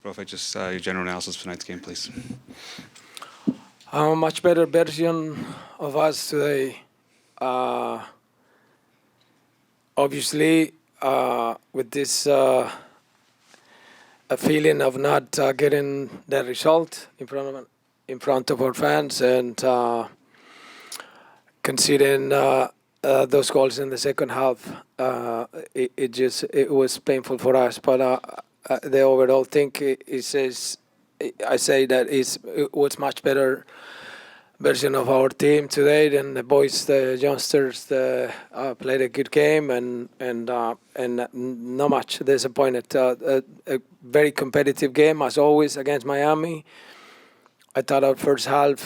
Profe, just your general analysis of tonight's game, please. A much better version of us today. Uh, Obviously, with this a feeling of not getting the result in front of our fans, and considering those goals in the second half, it was painful for us. But the overall thing is I say that it was much better version of our team today. And the boys, the youngsters, played a good game, and not much disappointed. A very competitive game as always against Miami. I thought our first half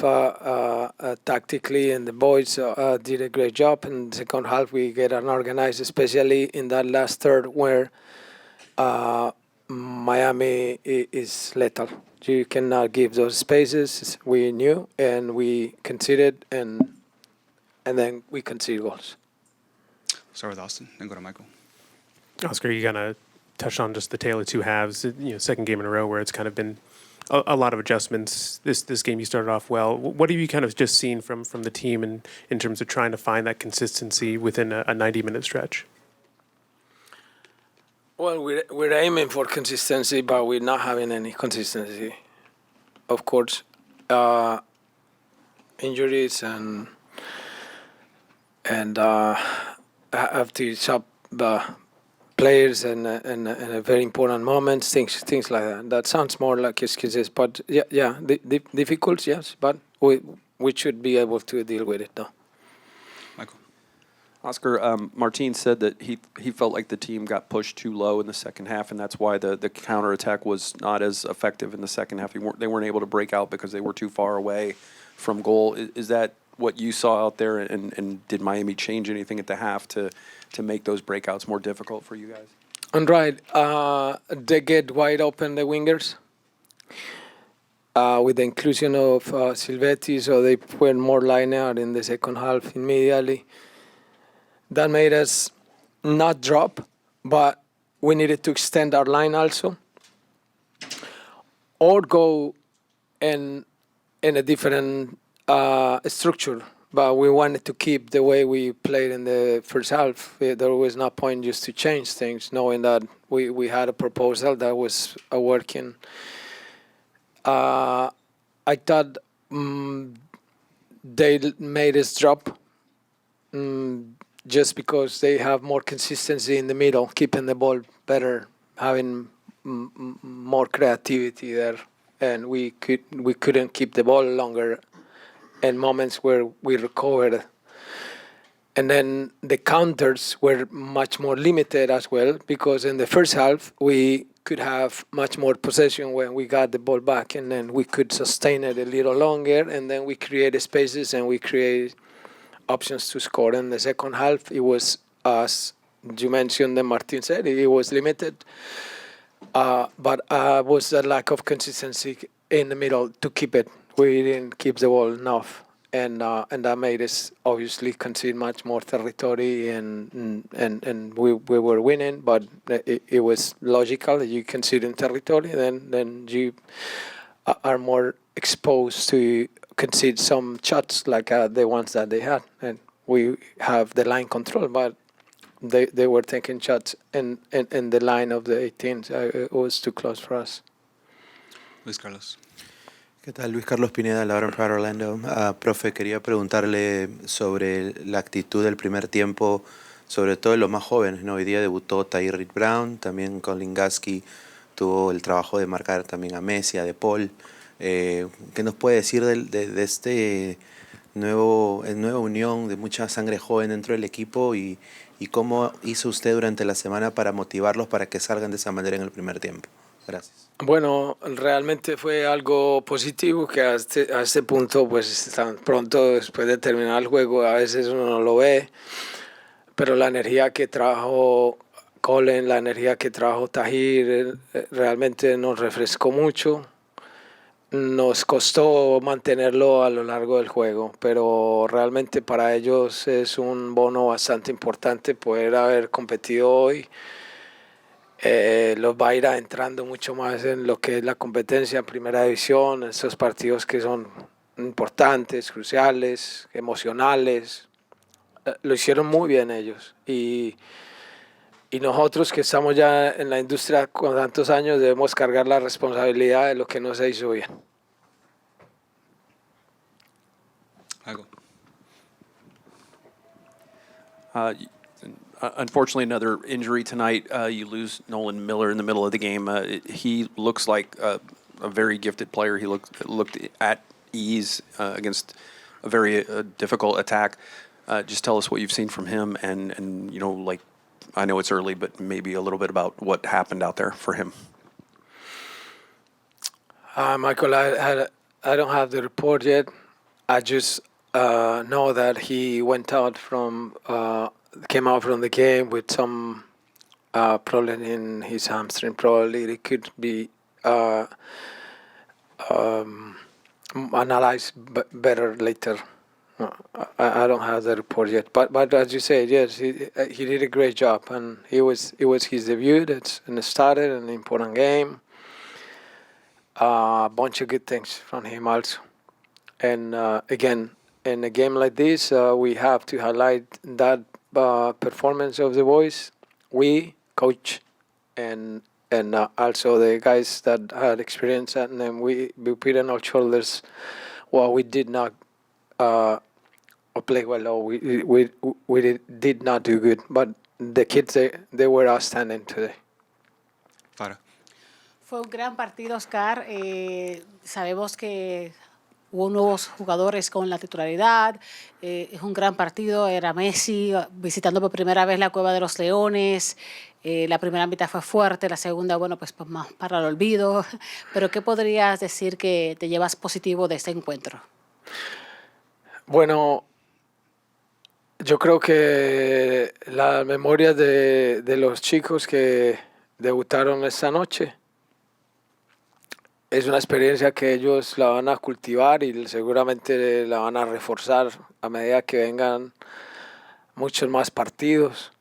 tactically, and the boys did a great job. In the second half, we get unorganized, especially in that last third where uh, Miami is lethal. You cannot give those spaces. We knew, and we conceded, and then we concede goals. Start with Austin, then go to Michael. Oscar, you kind of touched on just the tale of two halves. Second game in a row where it's kind of been a lot of adjustments. This game you started off well. What have you kind of just seen from the team in terms of trying to find that consistency within a 90-minute stretch? Well, we're aiming for consistency, but we're not having any consistency. Of course, injuries and have to sub players and a very important moments, things like that. That sounds more like excuses, but yeah, difficult, yes, but we should be able to deal with it, though. Michael. Oscar, Martin said that he felt like the team got pushed too low in the second half, and that's why the counterattack was not as effective in the second half. They weren't able to break out because they were too far away from goal. Is that what you saw out there, and did Miami change anything at the half to make those breakouts more difficult for you guys? And right, they get wide open, the wingers, with the inclusion of Silvetti, so they were more linear in the second half immediately. That made us not drop, but we needed to extend our line also, or go in a different structure. But we wanted to keep the way we played in the first half. There was no point just to change things, knowing that we had a proposal that was working. I thought they made us drop. Just because they have more consistency in the middle, keeping the ball better, having more creativity there, and we couldn't keep the ball longer in moments where we recovered. And then the counters were much more limited as well, because in the first half we could have much more possession when we got the ball back, and then we could sustain it a little longer, and then we created spaces and we created options to score. In the second half, it was, as you mentioned and Martin said, it was limited. But was a lack of consistency in the middle to keep it. We didn't keep the ball enough, and that made us obviously concede much more territory, and we were winning, but it was logical that you concede in territory, then you are more exposed to concede some shots like the ones that they had, and we have the line control, but they were taking shots in the line of the 18. So it was too close for us. Luis Carlos. ¿Qué tal? Luis Carlos Pineda, Laura Pride Orlando. Profe, quería preguntarle sobre la actitud del primer tiempo, sobre todo en los más jóvenes, ¿no? Hoy día debutó Tyree Brown, también Colin Gasky tuvo el trabajo de marcar también a Messi, a De Paul. ¿Qué nos puede decir de este nueva unión de mucha sangre joven dentro del equipo y cómo hizo usted durante la semana para motivarlos para que salgan de esa manera en el primer tiempo? Gracias. Bueno, realmente fue algo positivo que a este punto, pues tan pronto después de terminar el juego, a veces uno no lo ve, pero la energía que trajo Colin, la energía que trajo Tahir, realmente nos refrescó mucho. Nos costó mantenerlo a lo largo del juego, pero realmente para ellos es un bono bastante importante poder haber competido hoy los va a ir adentrando mucho más en lo que es la competencia en primera división, esos partidos que son importantes, cruciales, emocionales. Lo hicieron muy bien ellos. Y nosotros que estamos ya en la industria con tantos años debemos cargar la responsabilidad de lo que no se hizo bien. Michael. Unfortunately, another injury tonight. You lose Nolan Miller in the middle of the game. He looks like a very gifted player. He looked at ease against a very difficult attack. Just tell us what you've seen from him, and like, I know it's early, but maybe a little bit about what happened out there for him. Michael, I don't have the report yet. I just know that he came out from the game with some problem in his hamstring. Probably it could be analyzed better later. I don't have the report yet, but as you said, yes, he did a great job, and it was his debut. And it started an important game. A bunch of good things from him also, and again, in a game like this, we have to highlight that performance of the boys, we coach, and also the guys that had experience, and then we put on our shoulders what we did not play well, or we did not do good, but the kids they were outstanding today. Farah. Fue un gran partido, Oscar. Sabemos que hubo nuevos jugadores con la titularidad. Es un gran partido. Era Messi visitando por primera vez la Cueva de los Leones. La primera mitad fue fuerte, la segunda, bueno, pues más para el olvido. Pero ¿qué podrías decir que te llevas positivo de este encuentro? Bueno, yo creo que las memorias de los chicos que debutaron esta noche es una experiencia que ellos la van a cultivar y seguramente la van a reforzar a medida que vengan muchos más partidos.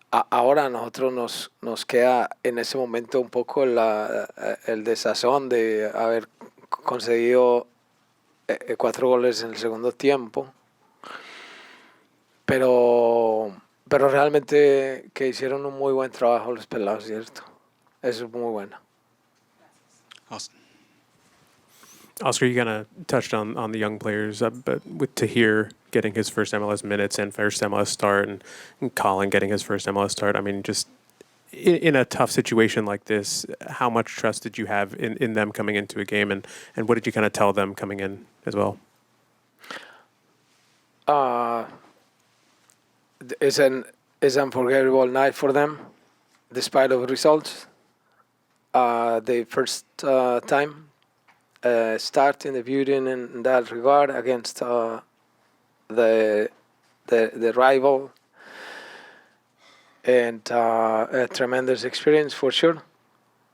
Ahora a nosotros nos queda en ese momento un poco el desazón de haber conseguido 4 goles en el segundo tiempo. Pero realmente que hicieron un muy buen trabajo los pelados, ¿cierto? Eso es muy bueno. Austin. Oscar, you kind of touched on the young players, but with Tahir getting his first MLS minutes and first MLS start, and Colin getting his first MLS start, I mean, just in a tough situation like this, how much trust did you have in them coming into a game, and what did you kind of tell them coming in as well? It's an unforgettable night for them, despite of results. The first time start in the building in that regard against the rival, and a tremendous experience for sure.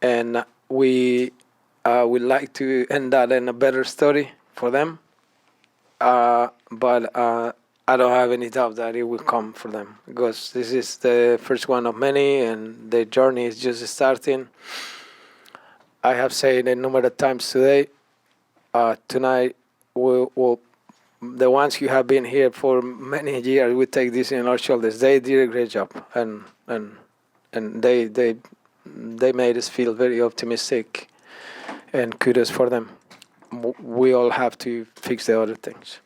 And we would like to end that in a better story for them. But I don't have any doubt that it will come for them, because this is the first one of many, and the journey is just starting. I have said a number of times today, tonight, we'll, the ones who have been here for many years, we take this in our shoulders. They did a great job, and they made us feel very optimistic, and kudos for them. We all have to fix the other things.